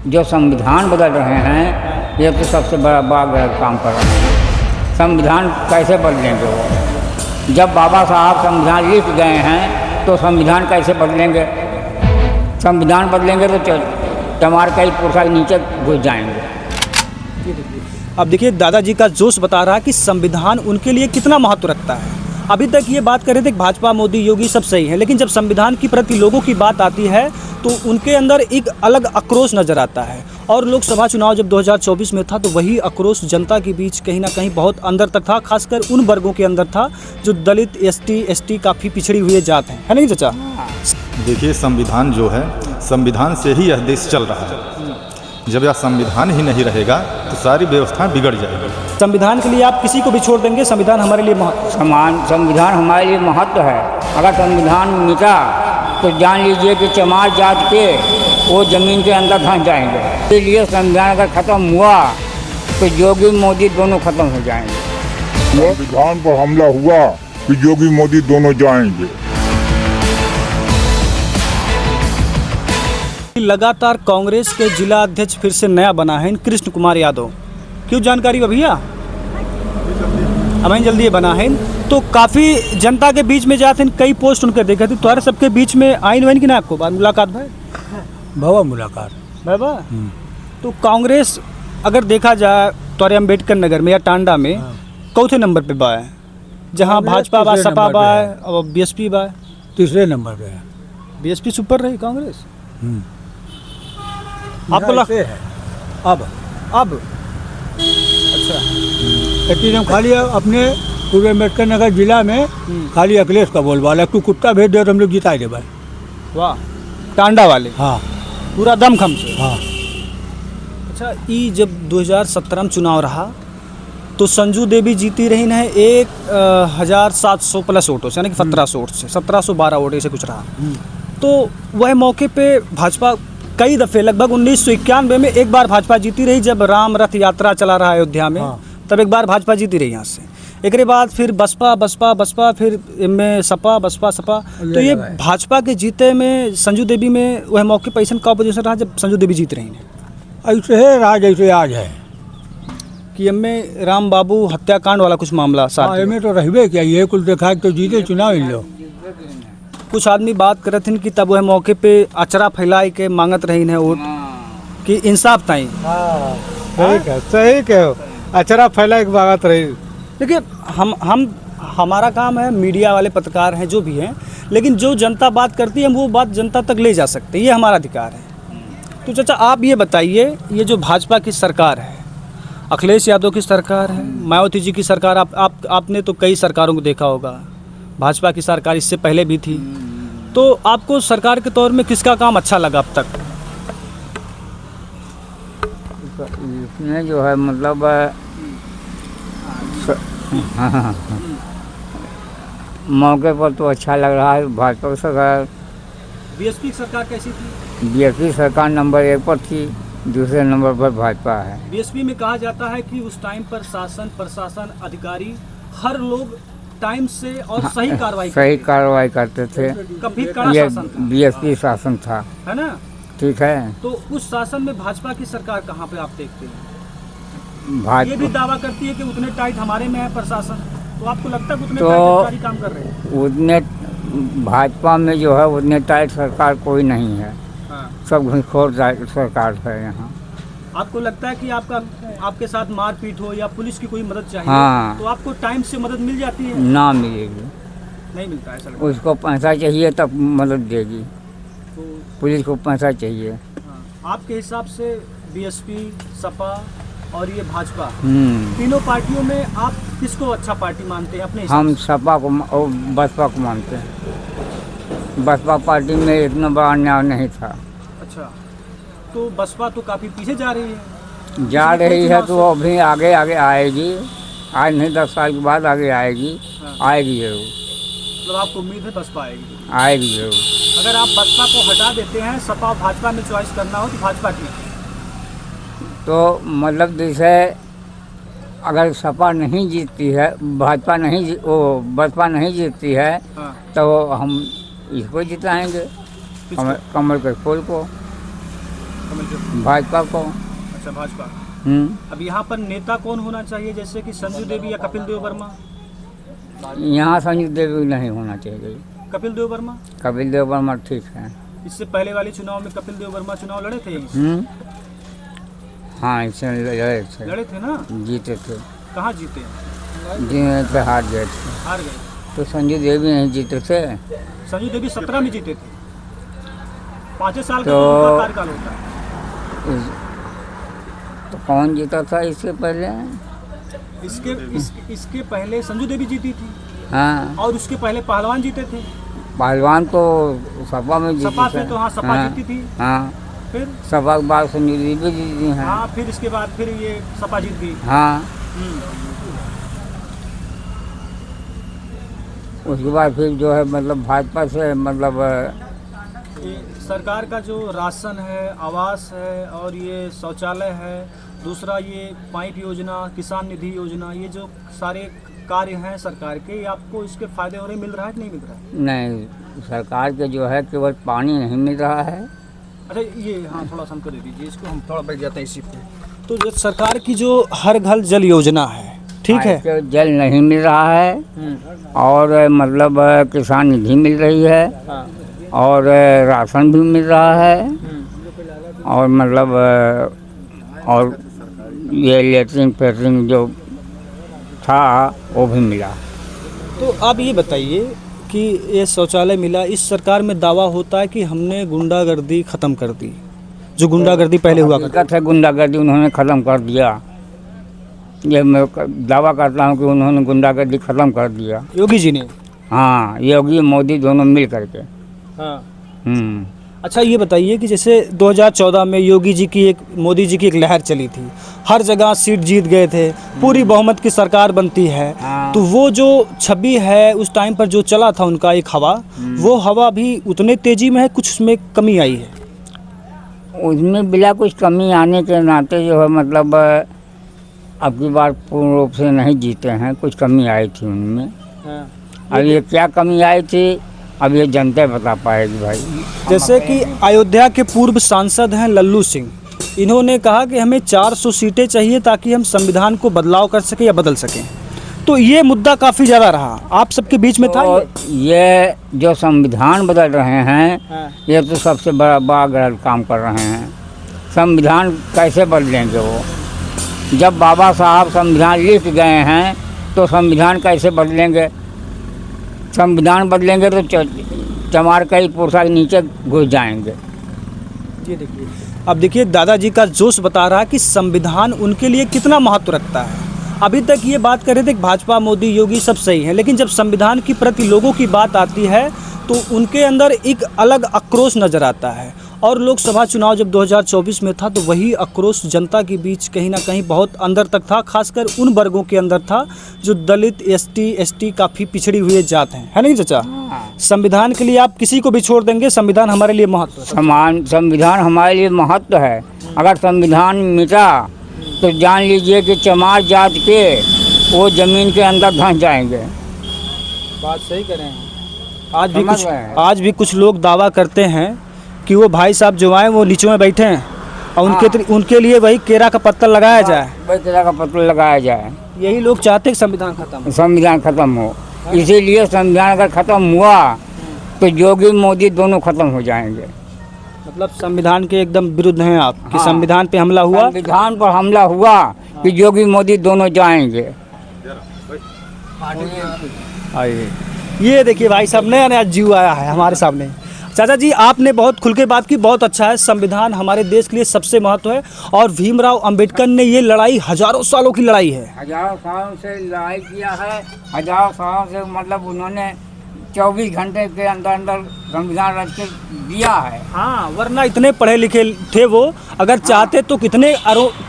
जो संविधान बदल रहे हैं ये तो सबसे बड़ा गलत काम कर रहे हैं। संविधान कैसे बदलेंगे वो? जब बाबा साहब संविधान लिख गए हैं तो संविधान कैसे बदलेंगे? संविधान बदलेंगे तो टमार का ही पुरसा नीचे घुस जाएंगे। अब देखिए दादाजी का जोश बता रहा है कि संविधान उनके लिए कितना महत्व रखता है। अभी तक ये बात कर रहे थे कि भाजपा, मोदी, योगी सब सही है, लेकिन जब संविधान के प्रति लोगों की बात आती है तो उनके अंदर एक अलग आक्रोश नज़र आता है। और लोकसभा चुनाव जब 2024 में था तो वही आक्रोश जनता के बीच कहीं ना कहीं बहुत अंदर तक था, खासकर उन वर्गों के अंदर था जो दलित, एसटी काफ़ी पिछड़ी हुए जात हैं, है नहीं चाचा? देखिए, संविधान जो है, संविधान से ही यह देश चल रहा है। जब यह संविधान ही नहीं रहेगा तो सारी व्यवस्थाएं बिगड़ जाएगी। संविधान के लिए आप किसी को भी छोड़ देंगे, संविधान हमारे लिए संविधान हमारे लिए महत्व है। अगर संविधान मिटा तो जान लीजिए कि चमार जात के वो ज़मीन के अंदर धंस जाएंगे। इसलिए संविधान अगर ख़त्म हुआ तो योगी मोदी दोनों ख़त्म हो जाएंगे। संविधान पर हमला हुआ कि योगी मोदी दोनों जाएंगे। लगातार कांग्रेस के जिला अध्यक्ष फिर से नया बना है कृष्ण कुमार यादव। क्यों जानकारी हो भैया? हमें जल्दी ये बना है तो काफ़ी जनता के बीच में जाते हैं, कई पोस्ट उनके देखे थे। तुम्हारे सबके बीच में आइन वाइन की ना आपको बार मुलाकात भाई बाबा मुलाकात बाबा। तो कांग्रेस अगर देखा जाए तो अम्बेडकर नगर में या टांडा में चौथे नंबर पे बा है, जहाँ भाजपा बा, सपा बा और बीएसपी बा तीसरे नंबर पे है। बीएसपी सुपर रही कांग्रेस। आपको लगता है अब अच्छा हम खाली अपने पूरे अम्बेडकर नगर जिला में खाली अखिलेश का बोलबाला, तू कुत्ता भेज दे तो हम लोग जिता दे भाई। वाह, टांडा वाले हाँ पूरा दमखम से। हाँ। अच्छा, ये जब 2017 में चुनाव रहा तो संजू देवी जीती रही है 1700 प्लस वोटों से, यानी कि 1700 वोट से 1712 वोट ऐसे कुछ रहा। तो वह मौके पे भाजपा कई दफ़े लगभग 1991 में एक बार भाजपा जीती रही, जब राम रथ यात्रा चला रहा अयोध्या में। हाँ। तब एक बार भाजपा जीती रही यहाँ से। एक बाद फिर बसपा फिर इनमें सपा बसपा सपा। तो ये भाजपा के जीते में संजू देवी में वह मौके पर ऐसा का पोजीशन रहा जब संजू देवी जीत रही हैं? ऐसे है राज, ऐसे आज है कि इनमें राम बाबू हत्याकांड वाला कुछ मामला साथ में तो रहबे क्या, ये कुल देखा तो जीते चुनाव इन लोग। कुछ आदमी बात करत हैं कि तब वह मौके पे अचरा फैलाई के मांगत रही है वोट कि इंसाफ ताई। सही कहो, अचरा फैला के मांगत रही। देखिए, हम हमारा काम है, मीडिया वाले पत्रकार हैं जो भी हैं, लेकिन जो जनता बात करती है हम वो बात जनता तक ले जा सकते हैं, ये हमारा अधिकार है। तो चाचा आप ये बताइए, ये जो भाजपा की सरकार है, अखिलेश यादव की सरकार है, मायावती जी की सरकार, आपने तो कई सरकारों को देखा होगा, भाजपा की सरकार इससे पहले भी थी, तो आपको सरकार के तौर में किसका काम अच्छा लगा अब तक? इसमें जो है मतलब मौके पर तो अच्छा लग रहा है भाजपा की सरकार। बीएसपी की सरकार कैसी थी? बीएसपी सरकार नंबर 1 पर थी, दूसरे नंबर पर भाजपा है। बीएसपी में कहा जाता है कि उस टाइम पर शासन, प्रशासन, अधिकारी हर लोग टाइम से और सही कार्रवाई करते थे। काफी कड़ा ये शासन था, बीएसपी शासन था, है ना? ठीक है। तो उस शासन में भाजपा की सरकार कहाँ पे आप देखते हैं? भाजपा ये भी दावा करती है कि उतने टाइट हमारे में है प्रशासन, तो आपको लगता है उतने टाइट अधिकारी काम कर रहे हैं? उतने भाजपा में जो है उतने टाइट सरकार कोई नहीं है। हाँ। सब घुसखोर सरकार है यहाँ। आपको लगता है कि आपके साथ मारपीट हो या पुलिस की कोई मदद चाहिए, हाँ, तो आपको टाइम से मदद मिल जाती है? ना मिलेगी, नहीं मिलता है, ऐसा लगता है। उसको पैसा चाहिए तब मदद देगी, तो पुलिस को पैसा चाहिए। हाँ, आपके हिसाब से बीएसपी, सपा और ये भाजपा, तीनों पार्टियों में आप किसको अच्छा पार्टी मानते हैं अपने? हम सपा को और बसपा को मानते हैं। बसपा पार्टी में इतना बड़ा अन्याय नहीं था। अच्छा, तो बसपा तो काफ़ी पीछे जा रही है, तो अभी आगे आएगी, आज नहीं 10 साल के बाद आगे आएगी। हाँ। आएगी जरूर, मतलब आपको उम्मीद है बसपा आएगी जरूर। अगर आप बसपा को हटा देते हैं, सपा भाजपा में चॉइस करना हो तो भाजपा की, तो मतलब जैसे अगर सपा नहीं जीतती है, बसपा नहीं जीतती है। हाँ। तो हम इसको जिताएंगे, कमल के फूल को। कमल के भाजपा को। अच्छा, भाजपा। अब यहाँ पर नेता कौन होना चाहिए, जैसे कि संजू देवी या कपिल देव वर्मा? यहाँ संजू देवी नहीं होना चाहिए। कपिल देव वर्मा? कपिल देव वर्मा ठीक है। इससे पहले वाले चुनाव में कपिल देव वर्मा चुनाव लड़े थे यहीं से? हाँ, इससे लड़े थे ना? जीते थे। कहाँ जीते? जीते थे, हार गए थे। हार गए। तो संजू देवी नहीं जीते थे। संजू देवी 17 में जीते थे। 5 साल का तो उनका कार्यकाल होता है। तो कौन जीता था इससे पहले? इसके पहले संजू देवी जीती थी। हाँ, और उसके पहले पहलवान जीते थे। पहलवान तो सपा में जीती सपा से तो हाँ, सपा जीती थी। हाँ, फिर सपा के बाद संजू देवी जीती हैं। हाँ, फिर इसके बाद फिर ये सपा जीत गई। हाँ, उसके बाद फिर जो है मतलब भाजपा से मतलब ये सरकार का जो राशन है, आवास है और ये शौचालय है, दूसरा ये पाइप योजना, किसान निधि योजना, ये जो सारे कार्य हैं सरकार के, ये आपको इसके फायदे हो रहे, मिल रहा है कि नहीं मिल रहा है? नहीं, सरकार के जो है केवल पानी नहीं मिल रहा है। अच्छा, ये हाँ थोड़ा सा हमको दे दीजिए, इसको हम थोड़ा बैठ जाते हैं इसी पे। तो जो सरकार की जो हर घर जल योजना है, ठीक है, तो जल नहीं मिल रहा है और मतलब किसान निधि मिल रही है और राशन भी मिल रहा है और मतलब और ये लेटरिन फेटरिन जो था वो भी मिला। तो आप ये बताइए कि ये शौचालय मिला, इस सरकार में दावा होता है कि हमने गुंडागर्दी ख़त्म कर दी, जो गुंडागर्दी पहले हुआ करती है, गुंडागर्दी उन्होंने ख़त्म कर दिया। ये मैं दावा करता हूँ कि उन्होंने गुंडागर्दी ख़त्म कर दिया, योगी जी ने। हाँ, योगी मोदी दोनों मिल करके। हाँ। अच्छा, ये बताइए कि जैसे 2014 में योगी जी की मोदी जी की एक लहर चली थी, हर जगह सीट जीत गए थे, पूरी बहुमत की सरकार बनती है। हाँ। तो वो जो छवि है उस टाइम पर जो चला था उनका एक हवा, वो हवा भी उतने तेजी में है, कुछ उसमें कमी आई है? उसमें बिना कुछ कमी आने के नाते जो है मतलब अब की बार पूर्ण रूप से नहीं जीते हैं, कुछ कमी आई थी उनमें। अब ये क्या कमी आई थी अब ये जनता बता पाएगी भाई। जैसे कि अयोध्या के पूर्व सांसद हैं लल्लू सिंह, इन्होंने कहा कि हमें 400 सीटें चाहिए ताकि हम संविधान को बदलाव कर सकें या बदल सकें। तो ये मुद्दा काफ़ी ज़्यादा रहा, आप सबके बीच में था ये जो संविधान बदल रहे हैं ये तो सबसे बड़ा गलत काम कर रहे हैं। संविधान कैसे बदलेंगे वो? जब बाबा साहब संविधान लिख गए हैं तो संविधान कैसे बदलेंगे? संविधान बदलेंगे तो चमार का ही पोसा के नीचे घुस जाएंगे। ये देखिए, अब देखिए दादाजी का जोश बता रहा है कि संविधान उनके लिए कितना महत्व रखता है। अभी तक ये बात कर रहे थे कि भाजपा, मोदी, योगी सब सही है, लेकिन जब संविधान की प्रति लोगों की बात आती है तो उनके अंदर एक अलग आक्रोश नज़र आता है। और लोकसभा चुनाव जब 2024 में था तो वही आक्रोश जनता के बीच कहीं ना कहीं बहुत अंदर तक था, खासकर उन वर्गों के अंदर था जो दलित, एसटी काफ़ी पिछड़ी हुए जात हैं, है नहीं चाचा? संविधान के लिए आप किसी को भी छोड़ देंगे, संविधान हमारे लिए महत्व है। संविधान हमारे लिए महत्व है। अगर संविधान मिटा तो जान लीजिए कि चमार जात के वो ज़मीन के अंदर धंस जाएंगे। बात सही कह रहे हैं। आज भी कुछ लोग दावा करते हैं कि वो भाई साहब जो आए वो नीचों में बैठे हैं और उनके लिए वही केरा का पत्थर लगाया जाए, वही केरा का पत्थर लगाया जाए। यही लोग चाहते हैं कि संविधान खत्म हो। इसीलिए संविधान अगर खत्म हुआ तो योगी मोदी दोनों खत्म हो जाएंगे। मतलब संविधान के एकदम विरुद्ध हैं आप कि संविधान पे हमला हुआ, संविधान पर हमला हुआ कि योगी मोदी दोनों जाएंगे। आइए, ये देखिए भाई साहब नया जीव आया है हमारे सामने। चाचा जी, आपने बहुत खुल के बात की, बहुत अच्छा है। संविधान हमारे देश के लिए सबसे महत्व है और भीमराव अंबेडकर ने ये लड़ाई हजारों सालों की लड़ाई है। हजारों सालों से लड़ाई किया है, हजारों सालों से मतलब उन्होंने 24 घंटे के अंदर संविधान रच के दिया है। हाँ, वरना इतने पढ़े लिखे थे वो, अगर चाहते तो कितने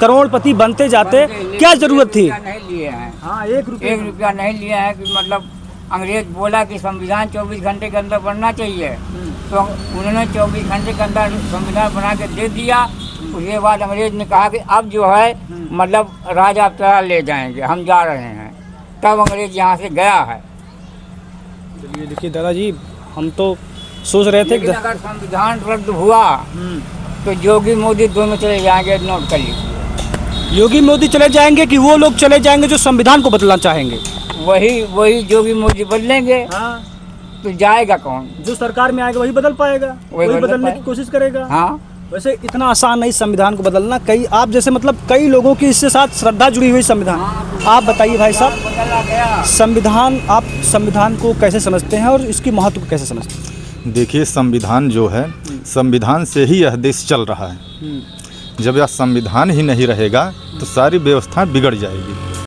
करोड़पति बनते जाते, क्या जरूरत थी? नहीं लिए हैं। हाँ, 1 रुपया नहीं लिए हैं कि मतलब अंग्रेज बोला कि संविधान 24 घंटे के अंदर बनना चाहिए तो उन्होंने 24 घंटे के अंदर संविधान बना के दे दिया। उसके बाद अंग्रेज ने कहा कि अब जो है मतलब राज आप तरह ले जाएंगे, हम जा रहे हैं, तब अंग्रेज यहाँ से गया है। चलिए देखिए दादाजी, हम तो सोच रहे थे कि अगर संविधान रद्द हुआ तो योगी मोदी दोनों चले जाएंगे, नोट कर लीजिए। योगी मोदी चले जाएंगे कि वो लोग चले जाएंगे जो संविधान को बदलना चाहेंगे? वही योगी मोदी बदलेंगे। हाँ, तो जाएगा कौन? जो सरकार में आएगा वही बदल पाएगा, वही बदल बदलने की पाएगा। कोशिश करेगा। हाँ, वैसे इतना आसान नहीं संविधान को बदलना। कई आप जैसे मतलब कई लोगों की इससे साथ श्रद्धा जुड़ी हुई संविधान। आप बताइए भाई साहब, बदला गया। संविधान, आप संविधान को कैसे समझते हैं और इसकी महत्व को कैसे समझते हैं? देखिए, संविधान जो है, संविधान से ही यह देश चल रहा है। जब यह संविधान ही नहीं रहेगा तो सारी व्यवस्था बिगड़ जाएगी।